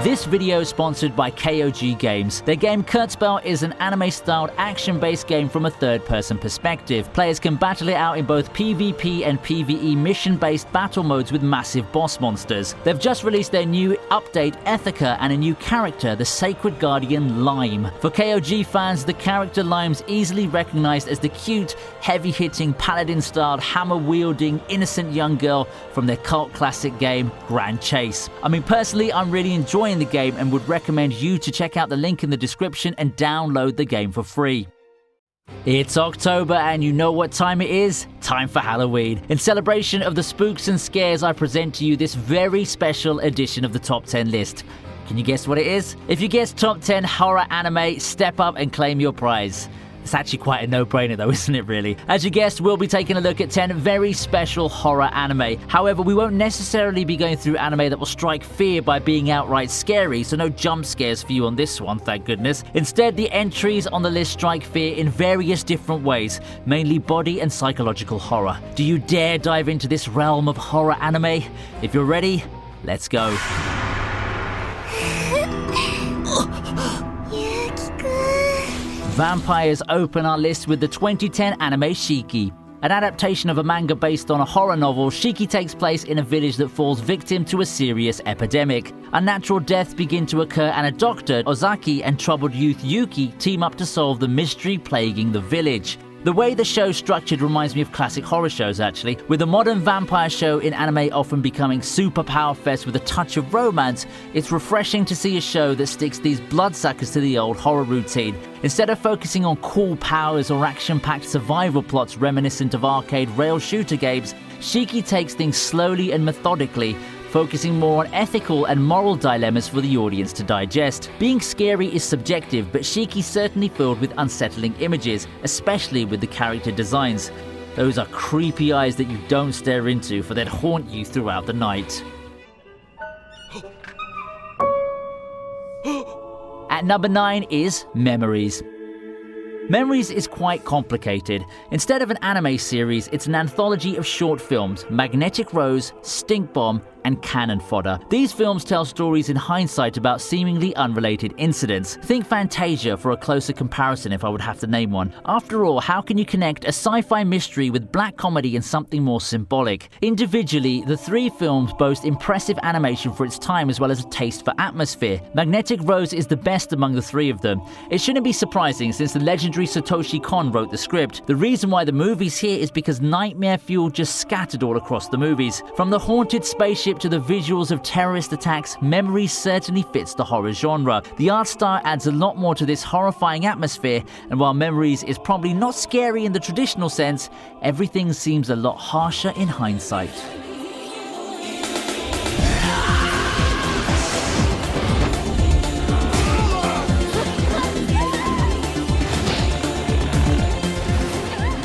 This video is sponsored by KOG Games. Their game Kurzspell is an anime-styled action-based game from a third-person perspective. Players can battle it out in both PvP and PvE mission-based battle modes with massive boss monsters. They've just released their new update Ethica and a new character, the Sacred Guardian Lime. For KOG fans, the character Lime's easily recognized as the cute, heavy-hitting, paladin-styled, hammer-wielding, innocent young girl from their cult classic game Grand Chase. I mean, personally, I'm really enjoying the game and would recommend you to check out the link in the description and download the game for free. It's October and you know what time it is? Time for Halloween. In celebration of the spooks and scares, I present to you this very special edition of the Top 10 list. Can you guess what it is? If you guess Top 10 horror anime, step up and claim your prize. It's actually quite a no-brainer though, isn't it really? As you guessed, we'll be taking a look at 10 very special horror anime. However, we won't necessarily be going through anime that will strike fear by being outright scary, so no jump scares for you on this one, thank goodness. Instead, the entries on the list strike fear in various different ways, mainly body and psychological horror. Do you dare dive into this realm of horror anime? If you're ready, let's go. Vampires open our list with the 2010 anime Shiki. An adaptation of a manga based on a horror novel, Shiki takes place in a village that falls victim to a serious epidemic. Unnatural deaths begin to occur and a doctor, Ozaki, and troubled youth Yuki team up to solve the mystery plaguing the village. The way the show's structured reminds me of classic horror shows actually, with a modern vampire show in anime often becoming super power fest with a touch of romance. It's refreshing to see a show that sticks these bloodsuckers to the old horror routine. Instead of focusing on cool powers or action-packed survival plots reminiscent of arcade rail shooter games, Shiki takes things slowly and methodically, focusing more on ethical and moral dilemmas for the audience to digest. Being scary is subjective, but Shiki's certainly filled with unsettling images, especially with the character designs. Those are creepy eyes that you don't stare into, for they'd haunt you throughout the night. At number 9 is Memories. Memories is quite complicated. Instead of an anime series, it's an anthology of short films, Magnetic Rose, Stink Bomb, and Cannon Fodder. These films tell stories in hindsight about seemingly unrelated incidents. Think Fantasia for a closer comparison if I would have to name one. After all, how can you connect a sci-fi mystery with black comedy and something more symbolic? Individually, the three films boast impressive animation for its time as well as a taste for atmosphere. Magnetic Rose is the best among the three of them. It shouldn't be surprising since the legendary Satoshi Kon wrote the script. The reason why the movie's here is because nightmare fuel just scattered all across the movies. From the haunted spaceship to the visuals of terrorist attacks, Memories certainly fits the horror genre. The art style adds a lot more to this horrifying atmosphere, and while Memories is probably not scary in the traditional sense, everything seems a lot harsher in hindsight.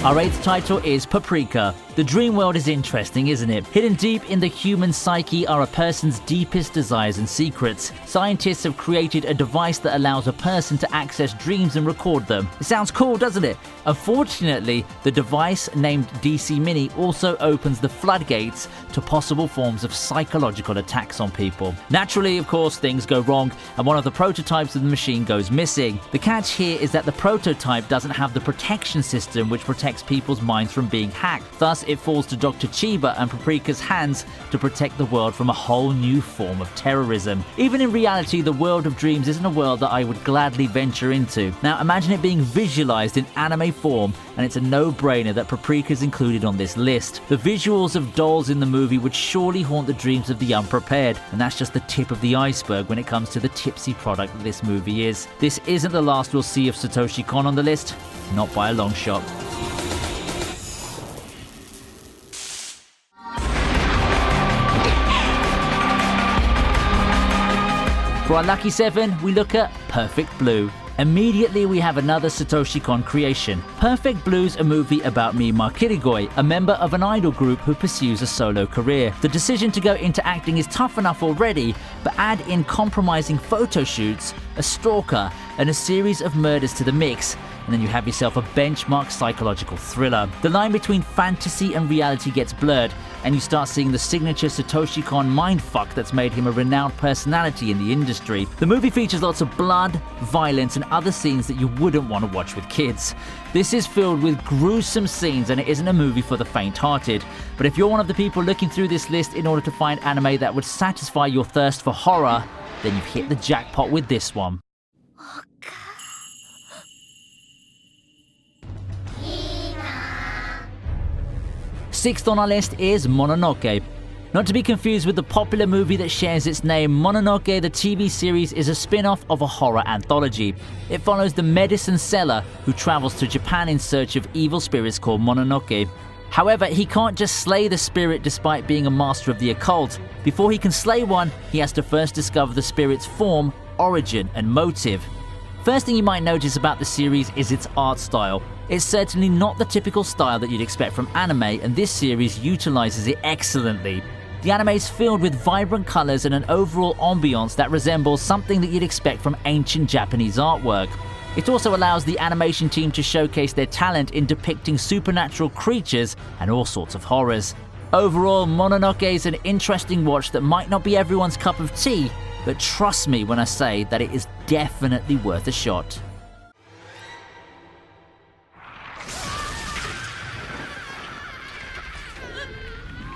Our 8th title is Paprika. The dream world is interesting, isn't it? Hidden deep in the human psyche are a person's deepest desires and secrets. Scientists have created a device that allows a person to access dreams and record them. It sounds cool, doesn't it? Unfortunately, the device, named DC Mini, also opens the floodgates to possible forms of psychological attacks on people. Naturally, of course, things go wrong, and one of the prototypes of the machine goes missing. The catch here is that the prototype doesn't have the protection system which protects people's minds from being hacked. Thus, it falls to Dr. Chiba and Paprika's hands to protect the world from a whole new form of terrorism. Even in reality, the world of dreams isn't a world that I would gladly venture into. Now, imagine it being visualized in anime form, and it's a no-brainer that Paprika's included on this list. The visuals of dolls in the movie would surely haunt the dreams of the unprepared, and that's just the tip of the iceberg when it comes to the tipsy product that this movie is. This isn't the last we'll see of Satoshi Kon on the list, not by a long shot. For our lucky 7, we look at Perfect Blue. Immediately we have another Satoshi Kon creation. Perfect Blue's a movie about Mima Kirigoi, a member of an idol group who pursues a solo career. The decision to go into acting is tough enough already, but add in compromising photo shoots, a stalker, and a series of murders to the mix, and then you have yourself a benchmark psychological thriller. The line between fantasy and reality gets blurred, and you start seeing the signature Satoshi Kon mindfuck that's made him a renowned personality in the industry. The movie features lots of blood, violence, and other scenes that you wouldn't want to watch with kids. This is filled with gruesome scenes, and it isn't a movie for the faint-hearted. But if you're one of the people looking through this list in order to find anime that would satisfy your thirst for horror, then you've hit the jackpot with this one. Sixth on our list is Mononoke. Not to be confused with the popular movie that shares its name, Mononoke the TV series is a spin-off of a horror anthology. It follows the medicine seller who travels to Japan in search of evil spirits called Mononoke. However, he can't just slay the spirit despite being a master of the occult. Before he can slay one, he has to first discover the spirit's form, origin, and motive. First thing you might notice about the series is its art style. It's certainly not the typical style that you'd expect from anime, and this series utilizes it excellently. The anime is filled with vibrant colors and an overall ambiance that resembles something that you'd expect from ancient Japanese artwork. It also allows the animation team to showcase their talent in depicting supernatural creatures and all sorts of horrors. Overall, Mononoke is an interesting watch that might not be everyone's cup of tea, but trust me when I say that it is definitely worth a shot.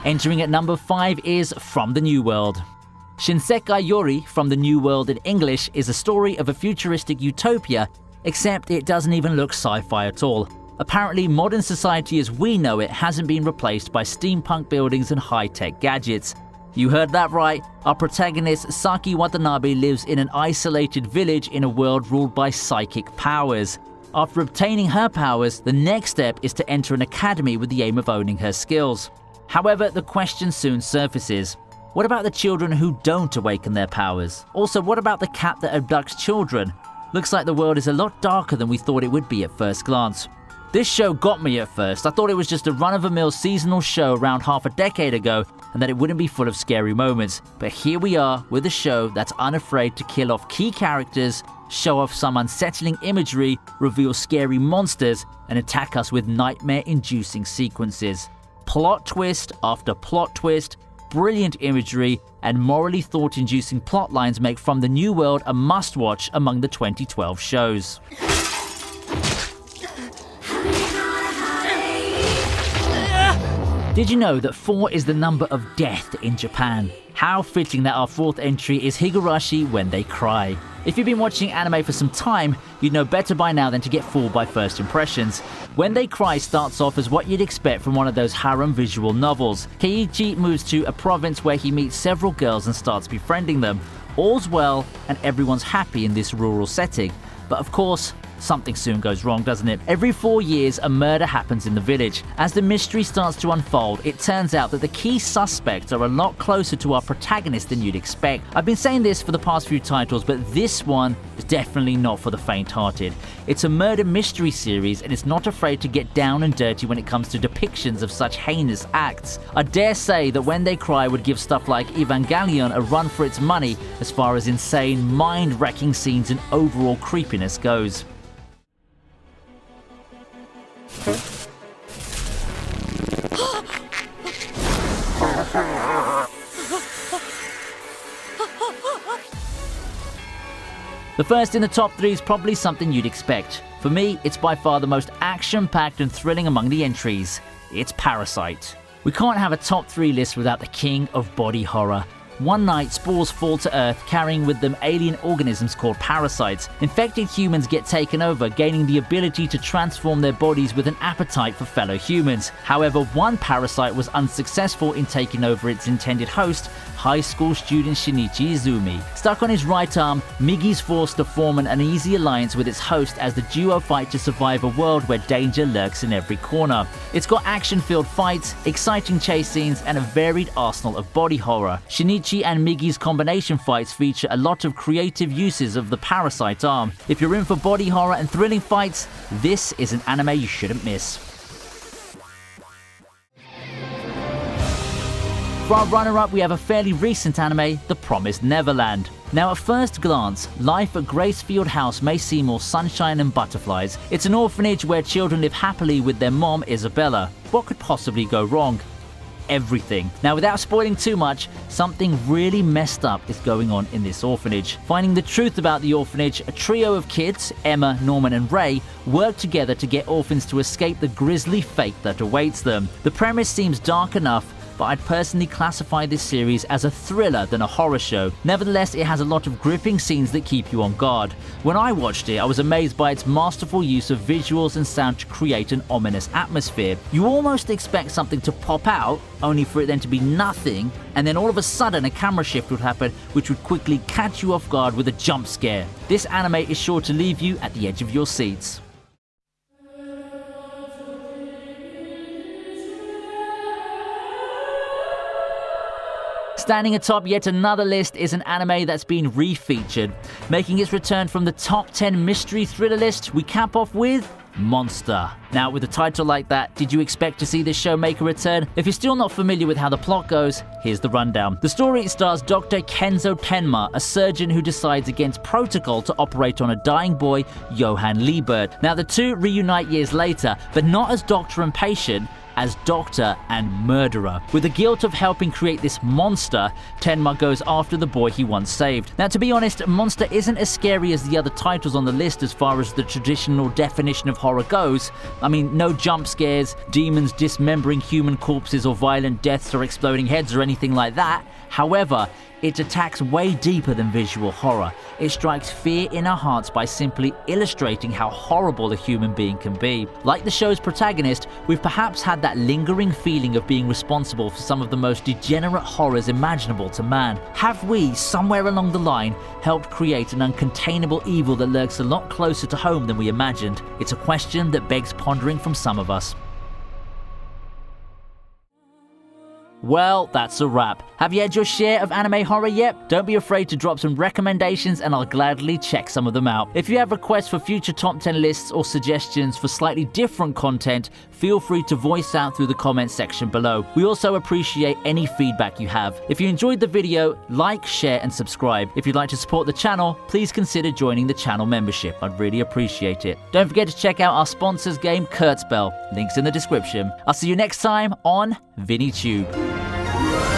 Entering at number 5 is From the New World. Shinsekai Yori From the New World in English is a story of a futuristic utopia, except it doesn't even look sci-fi at all. Apparently, modern society as we know it hasn't been replaced by steampunk buildings and high-tech gadgets. You heard that right. Our protagonist Saki Watanabe lives in an isolated village in a world ruled by psychic powers. After obtaining her powers, the next step is to enter an academy with the aim of owning her skills. However, the question soon surfaces. What about the children who don't awaken their powers? Also, what about the cat that abducts children? Looks like the world is a lot darker than we thought it would be at first glance. This show got me at first. I thought it was just a run-of-the-mill seasonal show around half a decade ago and that it wouldn't be full of scary moments. But here we are with a show that's unafraid to kill off key characters, show off some unsettling imagery, reveal scary monsters, and attack us with nightmare-inducing sequences. Plot twist after plot twist, brilliant imagery, and morally thought-inducing plot lines make From the New World a must-watch among the 2012 shows. Did you know that 4 is the number of death in Japan? How fitting that our 4th entry is Higurashi When They Cry. If you've been watching anime for some time, you'd know better by now than to get fooled by first impressions. When They Cry starts off as what you'd expect from one of those harem visual novels. Keiichi moves to a province where he meets several girls and starts befriending them. All's well and everyone's happy in this rural setting. But of course, something soon goes wrong, doesn't it? Every 4 years, a murder happens in the village. As the mystery starts to unfold, it turns out that the key suspects are a lot closer to our protagonist than you'd expect. I've been saying this for the past few titles, but this one is definitely not for the faint-hearted. It's a murder mystery series, and it's not afraid to get down and dirty when it comes to depictions of such heinous acts. I dare say that When They Cry would give stuff like Evangelion a run for its money as far as insane, mind-wrecking scenes and overall creepiness goes. The first in the top 3 is probably something you'd expect. For me, it's by far the most action-packed and thrilling among the entries. It's Parasite. We can't have a top 3 list without the king of body horror. One night, spores fall to Earth, carrying with them alien organisms called parasites. Infected humans get taken over, gaining the ability to transform their bodies with an appetite for fellow humans. However, one parasite was unsuccessful in taking over its intended host, high school student Shinichi Izumi. Stuck on his right arm, Migi's forced to form an uneasy alliance with its host as the duo fight to survive a world where danger lurks in every corner. It's got action-filled fights, exciting chase scenes, and a varied arsenal of body horror. Shinichi and Migi's combination fights feature a lot of creative uses of the parasite arm. If you're in for body horror and thrilling fights, this is an anime you shouldn't miss. For our runner-up, we have a fairly recent anime, The Promised Neverland. Now, at first glance, life at Gracefield House may seem all sunshine and butterflies. It's an orphanage where children live happily with their mom, Isabella. What could possibly go wrong? everything. Now, without spoiling too much, something really messed up is going on in this orphanage. Finding the truth about the orphanage, a trio of kids, Emma, Norman and Ray, work together to get orphans to escape the grisly fate that awaits them. The premise seems dark enough, but I'd personally classify this series as a thriller than a horror show. Nevertheless, it has a lot of gripping scenes that keep you on guard. When I watched it, I was amazed by its masterful use of visuals and sound to create an ominous atmosphere. You almost expect something to pop out, only for it then to be nothing, and then all of a sudden a camera shift would happen which would quickly catch you off guard with a jump scare. This anime is sure to leave you at the edge of your seats. Standing atop yet another list is an anime that's been re-featured. Making its return from the top 10 mystery thriller list, we cap off with Monster. Now, with a title like that, did you expect to see this show make a return? If you're still not familiar with how the plot goes, here's the rundown. The story stars Dr. Kenzo Tenma, a surgeon who decides against protocol to operate on a dying boy, Johann Liebert. Now, the two reunite years later, but not as doctor and patient, as doctor and murderer. With the guilt of helping create this monster, Tenma goes after the boy he once saved. Now, to be honest, Monster isn't as scary as the other titles on the list as far as the traditional definition of horror goes. I mean, no jump scares, demons dismembering human corpses or violent deaths or exploding heads or anything like that. However, it attacks way deeper than visual horror. It strikes fear in our hearts by simply illustrating how horrible a human being can be. Like the show's protagonist, we've perhaps had that lingering feeling of being responsible for some of the most degenerate horrors imaginable to man. Have we, somewhere along the line, helped create an uncontainable evil that lurks a lot closer to home than we imagined? It's a question that begs pondering from some of us. Well, that's a wrap. Have you had your share of anime horror yet? Don't be afraid to drop some recommendations and I'll gladly check some of them out. If you have requests for future top 10 lists or suggestions for slightly different content, feel free to voice out through the comments section below. We also appreciate any feedback you have. If you enjoyed the video, like, share and subscribe. If you'd like to support the channel, please consider joining the channel membership. I'd really appreciate it. Don't forget to check out our sponsors game, Kurzbell. Links in the description. I'll see you next time on ViniiTube.